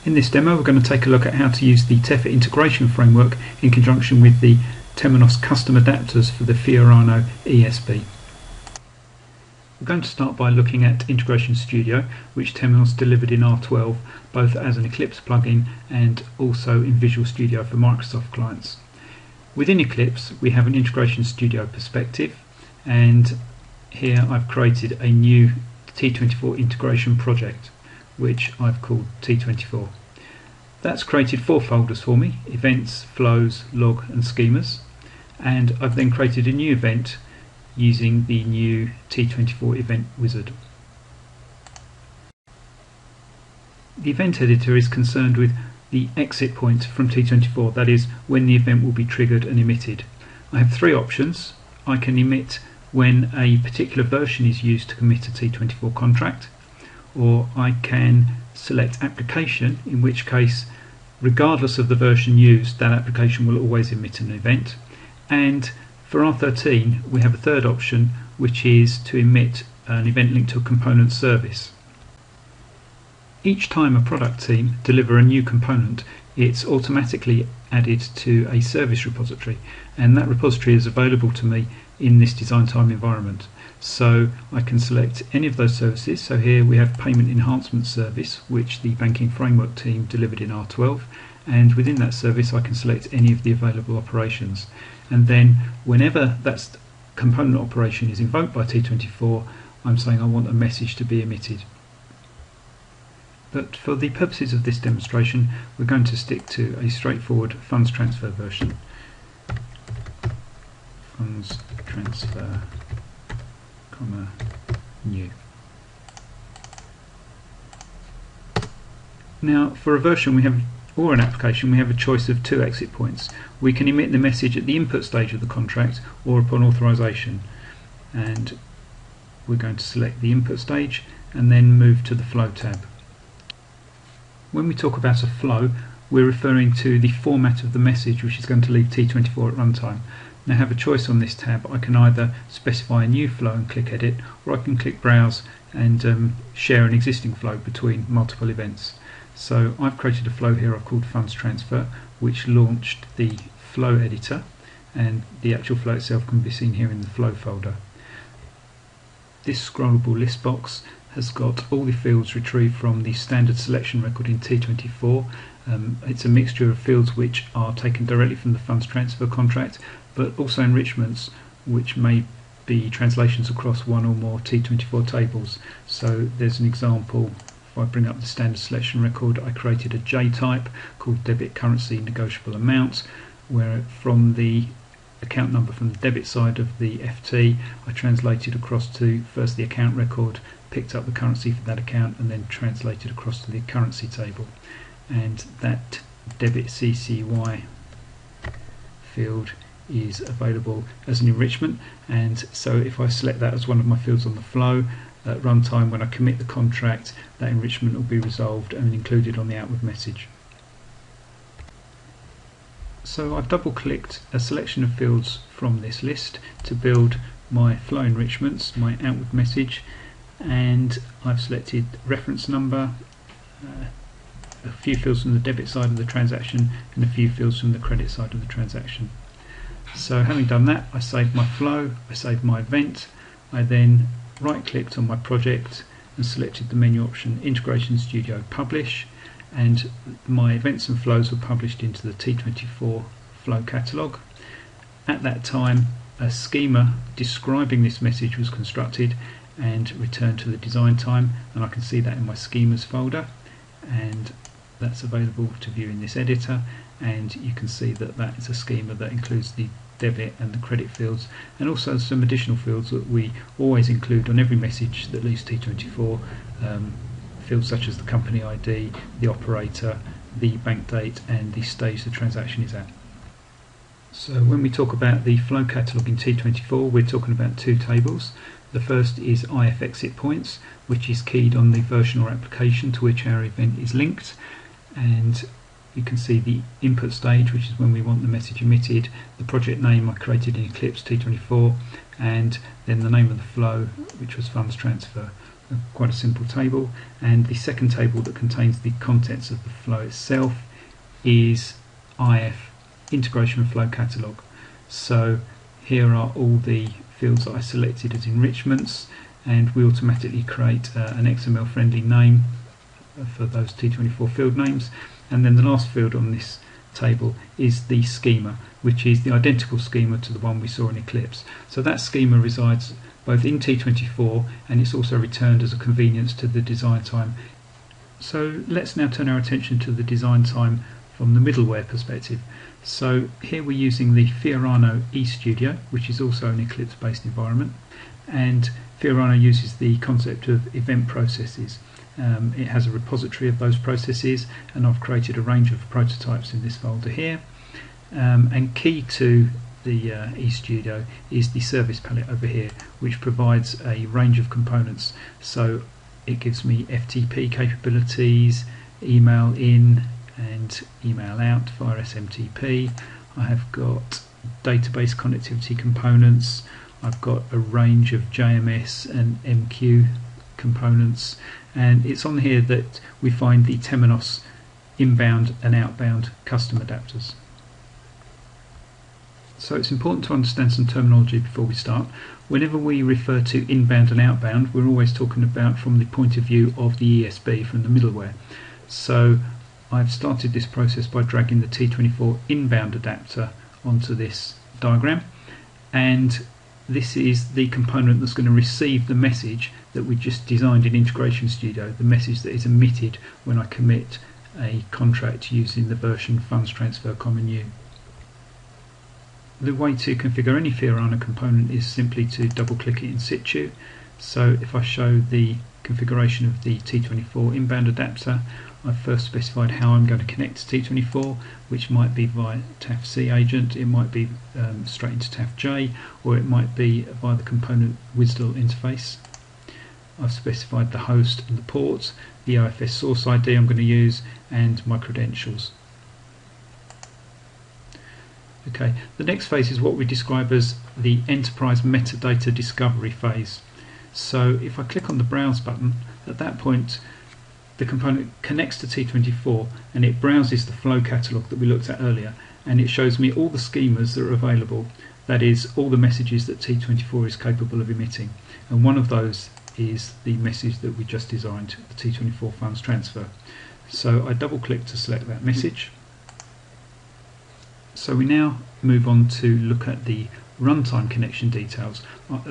In this demo we're going to take a look at how to use the T24 Integration Framework in conjunction with the T24 Custom Adapters for the Fiorano ESB. We're going to start by looking at Integration Studio, which T24 delivered in R12 both as an Eclipse plugin and also in Visual Studio for Microsoft clients. Within Eclipse we have an Integration Studio perspective, and here I've created a new T24 integration project which I've called T24. That's created 4 folders for me: events, flows, log and schemas, and I've then created a new event using the new T24 event wizard. The event editor is concerned with the exit point from T24, that is, when the event will be triggered and emitted. I have 3 options. I can emit when a particular version is used to commit a T24 contract, or I can select application, in which case regardless of the version used that application will always emit an event. And for R13 we have a third option, which is to emit an event linked to a component service. Each time a product team deliver a new component, it's automatically added to a service repository, and that repository is available to me in this design time environment. So I can select any of those services. So here we have payment enhancement service, which the banking framework team delivered in R12, and within that service I can select any of the available operations, and then whenever that component operation is invoked by T24, I'm saying I want a message to be emitted. But for the purposes of this demonstration we're going to stick to a straightforward funds transfer version. Funds transfer, new. Now for a version or an application we have a choice of 2 exit points. We can emit the message at the input stage of the contract or upon authorization, and we're going to select the input stage and then move to the flow tab. When we talk about a flow, we're referring to the format of the message which is going to leave T24 at runtime. Now I have a choice on this tab. I can either specify a new flow and click edit, or I can click browse and share an existing flow between multiple events. So I've created a flow here I've called funds transfer, which launched the flow editor, and the actual flow itself can be seen here in the flow folder. This scrollable list box has got all the fields retrieved from the standard selection record in T24. It's a mixture of fields which are taken directly from the funds transfer contract, but also enrichments which may be translations across one or more T24 tables. So there's an example. If I bring up the standard selection record, I created a J type called debit currency negotiable amount, where from the account number from the debit side of the FT I translated across to first the account record, picked up the currency for that account, and then translated across to the currency table. And that debit CCY field is available as an enrichment, and so if I select that as one of my fields on the flow, at runtime when I commit the contract, that enrichment will be resolved and included on the outward message. So I've double clicked a selection of fields from this list to build my flow enrichments, my outward message, and I've selected reference number, a few fields from the debit side of the transaction and a few fields from the credit side of the transaction. So having done that, I saved my flow, I saved my event, I then right clicked on my project and selected the menu option Integration Studio Publish, and my events and flows were published into the T24 flow catalogue. At that time a schema describing this message was constructed and returned to the design time, and I can see that in my schemas folder, and that's available to view in this editor, and you can see that that is a schema that includes the debit and the credit fields, and also some additional fields that we always include on every message that leaves T24, fields such as the company ID, the operator, the bank date and the stage the transaction is at. So when we talk about the flow catalogue in T24, we're talking about 2 tables. The first is IF exit points, which is keyed on the version or application to which our event is linked, and you can see the input stage, which is when we want the message emitted, the project name I created in Eclipse T24, and then the name of the flow, which was funds transfer. quite a simple table, and the second table that contains the contents of the flow itself is IF, Integration Flow Catalog. So here are all the fields that I selected as enrichments, and we automatically create an XML friendly name for those T24 field names. And then the last field on this table is the schema, which is the identical schema to the one we saw in Eclipse. So that schema resides both in T24, and it's also returned as a convenience to the design time. So let's now turn our attention to the design time from the middleware perspective. So here we're using the Fiorano eStudio, which is also an Eclipse based environment, and Fiorano uses the concept of event processes. It has a repository of those processes, and I've created a range of prototypes in this folder here. And key to the eStudio is the service palette over here, which provides a range of components. So it gives me FTP capabilities, email in and email out via SMTP. I have got database connectivity components. I've got a range of JMS and MQ components, and it's on here that we find the Temenos inbound and outbound custom adapters. So it's important to understand some terminology before we start. Whenever we refer to inbound and outbound, we're always talking about from the point of view of the ESB, from the middleware. So I've started this process by dragging the T24 inbound adapter onto this diagram, and this is the component that's going to receive the message that we just designed in Integration Studio, the message that is emitted when I commit a contract using the version funds transfer common U. The way to configure any Fiorano component is simply to double click it in situ. So if I show the configuration of the T24 inbound adapter, I've first specified how I'm going to connect to T24, which might be via TAF-C agent, it might be straight into TAF-J, or it might be via the component WSDL interface. I've specified the host and the port, the OFS source ID I'm going to use, and my credentials. Okay, the next phase is what we describe as the enterprise metadata discovery phase. So if I click on the browse button, at that point the component connects to T24 and it browses the flow catalog that we looked at earlier, and it shows me all the schemas that are available, that is all the messages that T24 is capable of emitting, and one of those is the message that we just designed, the T24 funds transfer. So I double click to select that message. So we now move on to look at the runtime connection details,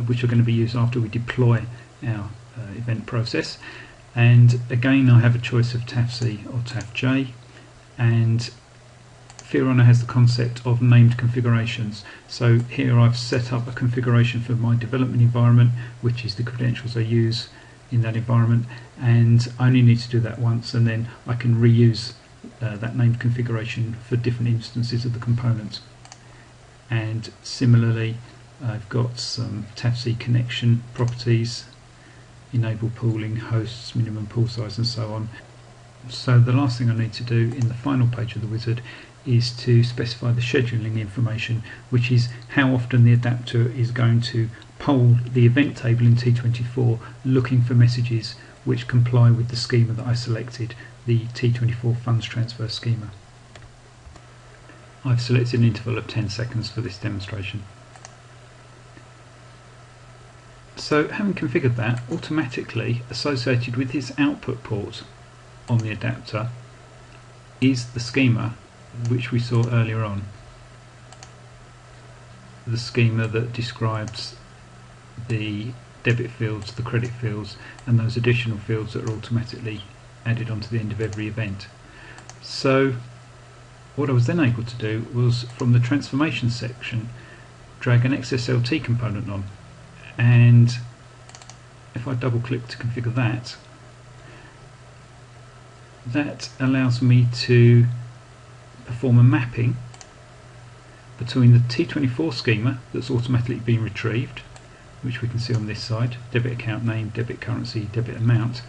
which are going to be used after we deploy our event process. And again, I have a choice of TAF-C or TAF-J, and Fiorano has the concept of named configurations. So here I've set up a configuration for my development environment, which is the credentials I use in that environment, and I only need to do that once, and then I can reuse that named configuration for different instances of the component. And similarly, I've got some TAF-C connection properties, enable pooling, hosts, minimum pool size, and so on. So the last thing I need to do in the final page of the wizard is to specify the scheduling information, which is how often the adapter is going to poll the event table in T24 looking for messages which comply with the schema that I selected, the T24 funds transfer schema. I've selected an interval of 10 seconds for this demonstration. So having configured that, automatically associated with this output port on the adapter is the schema which we saw earlier on. The schema that describes the debit fields, the credit fields, and those additional fields that are automatically added onto the end of every event. So what I was then able to do was, from the transformation section, drag an XSLT component on, and if I double click to configure that, that allows me to perform a mapping between the T24 schema that's automatically been retrieved, which we can see on this side, debit account name, debit currency, debit amount,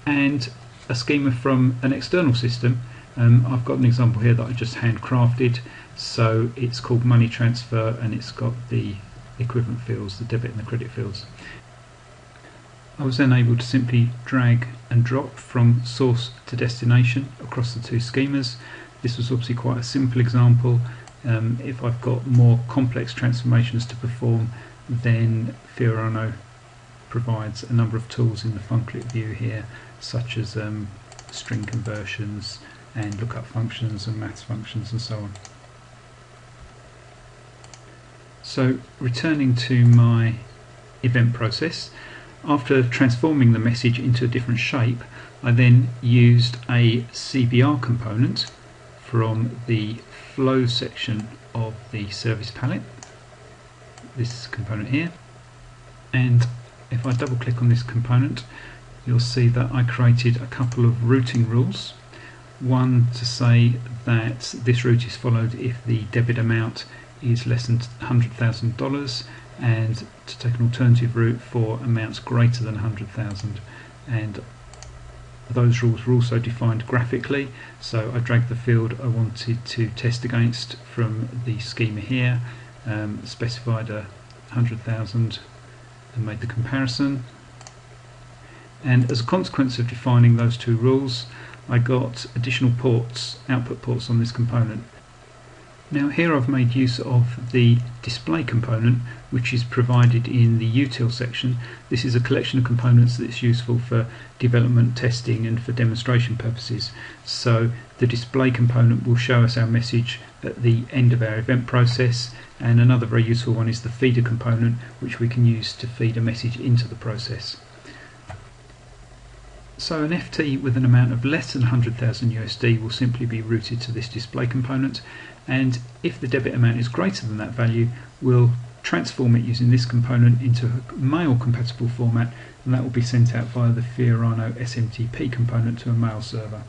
and a schema from an external system. I've got an example here that I just handcrafted, so it's called money transfer, and it's got the equivalent fields, the debit and the credit fields. I was then able to simply drag and drop from source to destination across the two schemas. This was obviously quite a simple example. If I've got more complex transformations to perform, then Fiorano provides a number of tools in the funclet view here, such as string conversions and lookup functions and maths functions and so on. So returning to my event process, after transforming the message into a different shape, I then used a CBR component from the flow section of the service palette, this component here, and if I double click on this component, you'll see that I created a couple of routing rules. One to say that this route is followed if the debit amount is less than $100,000, and to take an alternative route for amounts greater than 100,000, and those rules were also defined graphically. So I dragged the field I wanted to test against from the schema here, specified 100,000 and made the comparison, and as a consequence of defining those two rules, I got additional ports, output ports on this component. Now here I've made use of the display component, which is provided in the util section. This is a collection of components that's useful for development, testing and for demonstration purposes. So the display component will show us our message at the end of our event process, and another very useful one is the feeder component, which we can use to feed a message into the process. So an FT with an amount of less than 100,000 USD will simply be routed to this display component, and if the debit amount is greater than that value, we'll transform it using this component into a mail compatible format, and that will be sent out via the Fiorano SMTP component to a mail server.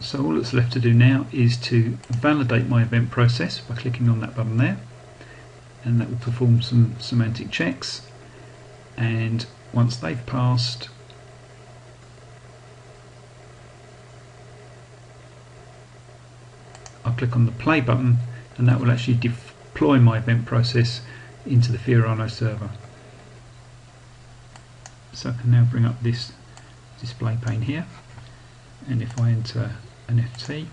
So all that's left to do now is to validate my event process by clicking on that button there, and that will perform some semantic checks, and once they've passed, I'll click on the play button, and that will actually deploy my event process into the Fiorano server. So I can now bring up this display pane here, and if I enter an FT,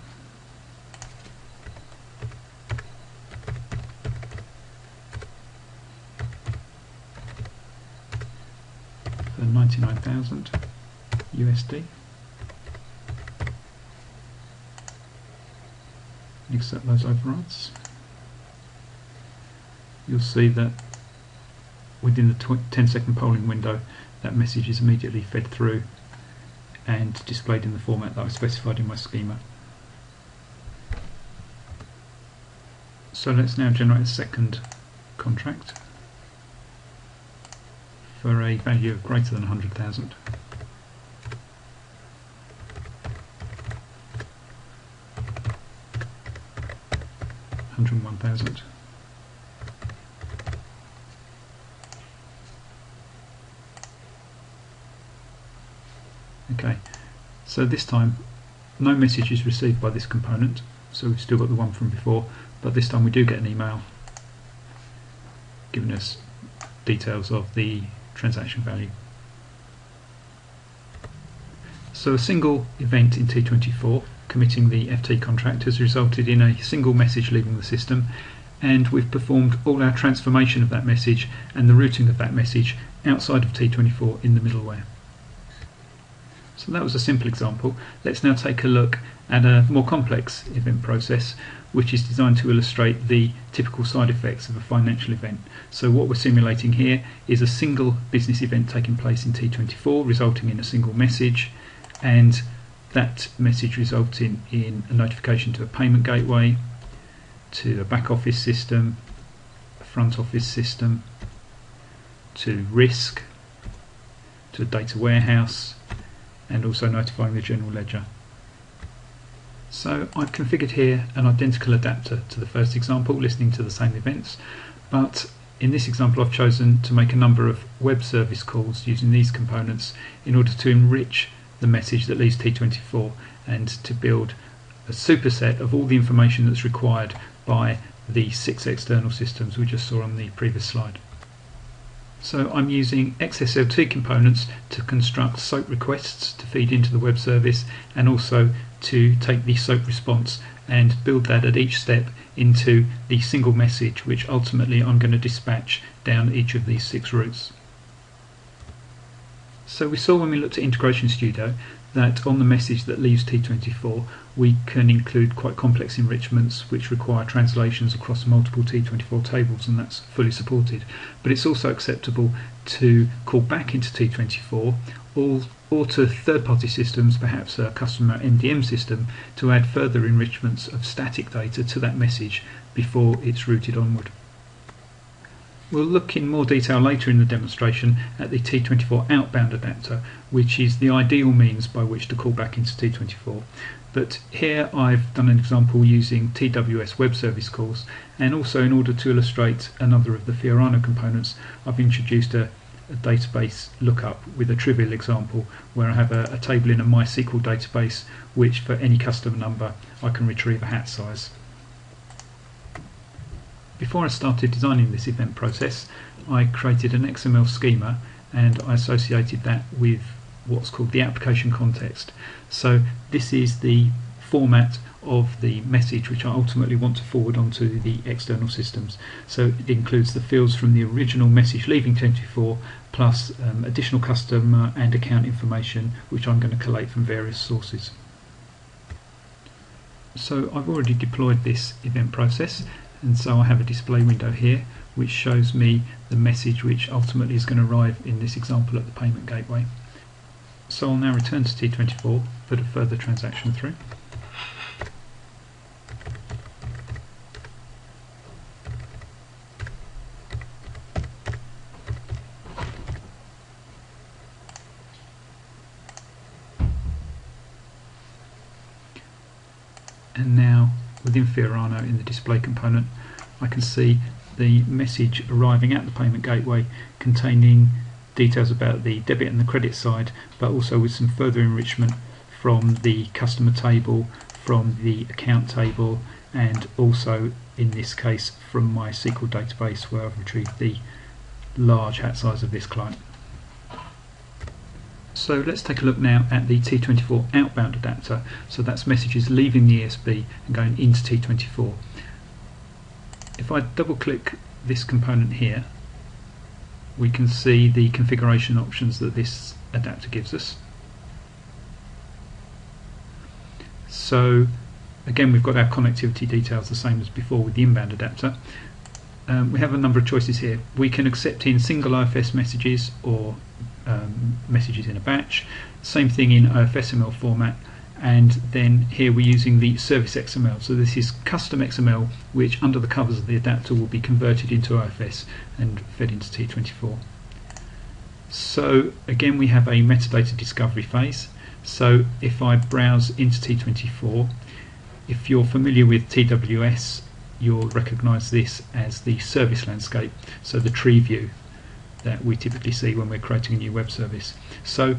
for 99,000 USD, accept those overrides, you'll see that within the 10-second polling window that message is immediately fed through and displayed in the format that I specified in my schema. So let's now generate a second contract for a value of greater than 100,000. $101,000. Okay, so this time no message is received by this component, so we've still got the one from before, but this time we do get an email giving us details of the transaction value. So a single event in T24 committing the FT contract has resulted in a single message leaving the system, and we've performed all our transformation of that message and the routing of that message outside of T24 in the middleware. So that was a simple example. Let's now take a look at a more complex event process, which is designed to illustrate the typical side effects of a financial event. So what we're simulating here is a single business event taking place in T24, resulting in a single message, and that message resulting in a notification to a payment gateway, to a back office system, a front office system, to risk, to a data warehouse, and also notifying the general ledger. So I've configured here an identical adapter to the first example, listening to the same events, but in this example I've chosen to make a number of web service calls using these components in order to enrich the message that leaves T24 and to build a superset of all the information that's required by the 6 external systems we just saw on the previous slide. So I'm using XSLT components to construct SOAP requests to feed into the web service, and also to take the SOAP response and build that at each step into the single message which ultimately I'm going to dispatch down each of these 6 routes. So we saw when we looked at Integration Studio that on the message that leaves T24 we can include quite complex enrichments which require translations across multiple T24 tables, and that's fully supported. But it's also acceptable to call back into T24 or to third-party systems, perhaps a customer MDM system, to add further enrichments of static data to that message before it's routed onward. We'll look in more detail later in the demonstration at the T24 Outbound Adapter, which is the ideal means by which to call back into T24. But here I've done an example using TWS web service calls, and also in order to illustrate another of the Fiorano components, I've introduced a database lookup with a trivial example where I have a table in a MySQL database which for any customer number I can retrieve a hat size. Before I started designing this event process, I created an XML schema and I associated that with what's called the application context. So this is the format of the message which I ultimately want to forward onto the external systems. So it includes the fields from the original message leaving T24 plus additional customer and account information which I'm going to collate from various sources. So I've already deployed this event process, and so I have a display window here which shows me the message which ultimately is going to arrive in this example at the payment gateway. So I'll now return to T24, put a further transaction through. And now within Fiorano in the display component I can see the message arriving at the payment gateway containing details about the debit and the credit side, but also with some further enrichment from the customer table, from the account table, and also in this case from my SQL database where I've retrieved the large hat size of this client. So let's take a look now at the T24 Outbound Adapter. So that's messages leaving the ESB and going into T24. If I double click this component here, we can see the configuration options that this adapter gives us. So again, we've got our connectivity details the same as before with the inbound adapter. We have a number of choices here. We can accept in single OFS messages or messages in a batch, same thing in OFSML format, and then here we're using the service XML. So this is custom XML which under the covers of the adapter will be converted into OFS and fed into T24. So again we have a metadata discovery phase. So if I browse into T24, if you're familiar with TWS, you'll recognise this as the service landscape, so the tree view that we typically see when we're creating a new web service. So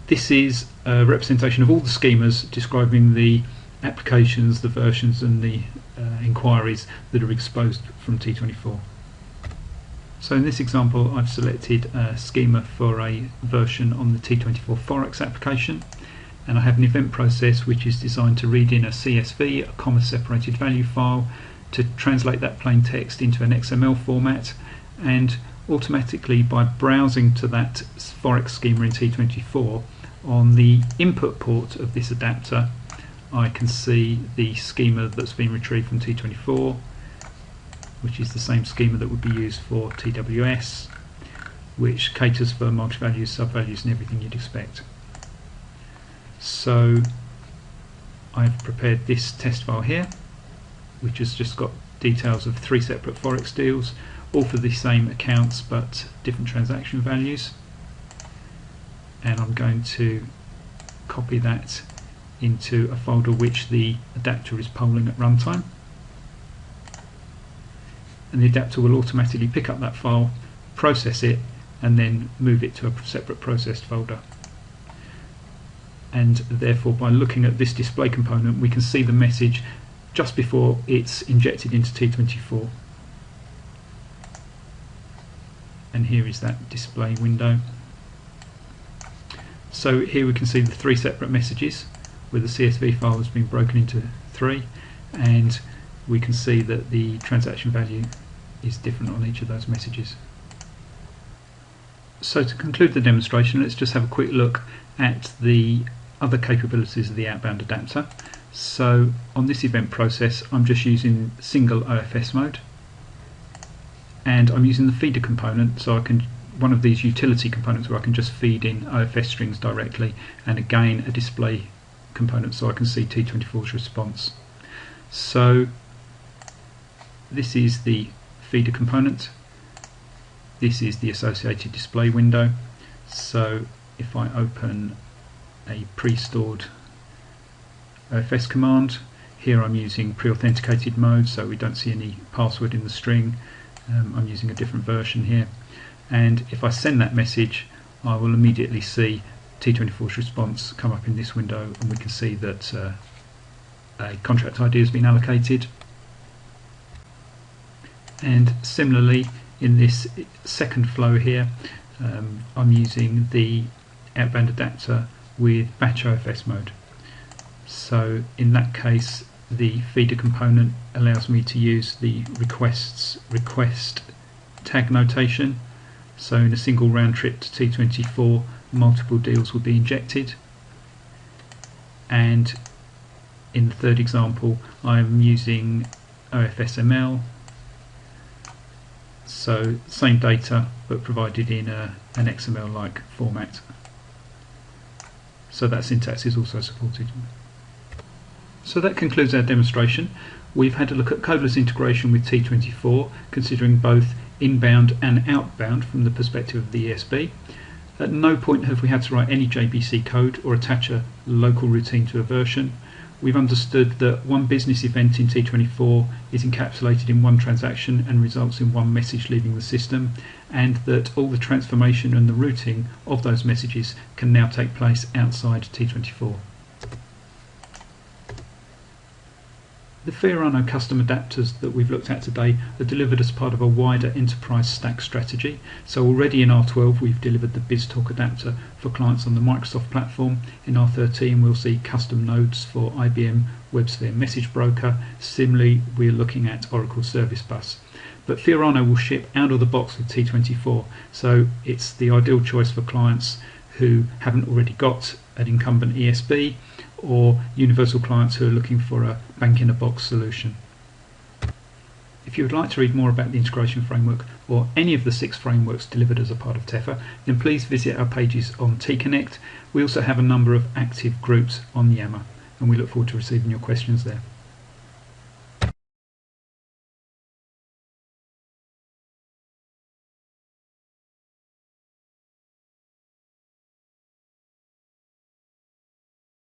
this is a representation of all the schemas describing the applications, the versions and the inquiries that are exposed from T24. So in this example I've selected a schema for a version on the T24 Forex application, and I have an event process which is designed to read in a CSV, a comma separated value file, to translate that plain text into an XML format, and automatically by browsing to that Forex schema in T24 on the input port of this adapter I can see the schema that's been retrieved from T24, which is the same schema that would be used for TWS, which caters for multi-values, sub-values and everything you'd expect. So I've prepared this test file here which has just got details of 3 separate Forex deals, all for the same accounts but different transaction values, and I'm going to copy that into a folder which the adapter is polling at runtime, and the adapter will automatically pick up that file, process it and then move it to a separate processed folder. And therefore by looking at this display component we can see the message just before it's injected into T24. and here is that display window. So here we can see the 3 separate messages where the CSV file has been broken into 3, and we can see that the transaction value is different on each of those messages. So to conclude the demonstration, let's just have a quick look at the other capabilities of the Outbound Adapter. So on this event process, I'm just using single OFS mode, and I'm using the feeder component, so I can one of these utility components where I can just feed in OFS strings directly, and again a display component so I can see T24's response. So this is the feeder component, this is the associated display window. So if I open a pre-stored OFS command, here I'm using pre-authenticated mode, so we don't see any password in the string. I'm using a different version here, and if I send that message, I will immediately see T24's response come up in this window, and we can see that a contract ID has been allocated. And similarly, in this second flow here, I'm using the Outbound Adapter with batch OFS mode. So in that case, the feeder component allows me to use the request tag notation. So in a single round trip to T24, multiple deals will be injected. And in the third example, I'm using OFSML. So same data, but provided in an XML-like format. So that syntax is also supported. So that concludes our demonstration. We've had a look at codeless integration with T24, considering both inbound and outbound from the perspective of the ESB. At no point have we had to write any JBC code or attach a local routine to a version. We've understood that one business event in T24 is encapsulated in one transaction and results in one message leaving the system, and that all the transformation and the routing of those messages can now take place outside T24. The Fiorano Custom Adapters that we've looked at today are delivered as part of a wider enterprise stack strategy. So already in R12 we've delivered the BizTalk adapter for clients on the Microsoft platform. In R13 we'll see custom nodes for IBM WebSphere Message Broker. Similarly, we're looking at Oracle Service Bus. But Fiorano will ship out of the box with T24, so it's the ideal choice for clients who haven't already got an incumbent ESB, or universal clients who are looking for a bank-in-a-box solution. If you would like to read more about the integration framework or any of the 6 frameworks delivered as a part of TEFA, then please visit our pages on T-Connect. We also have a number of active groups on Yammer, and we look forward to receiving your questions there.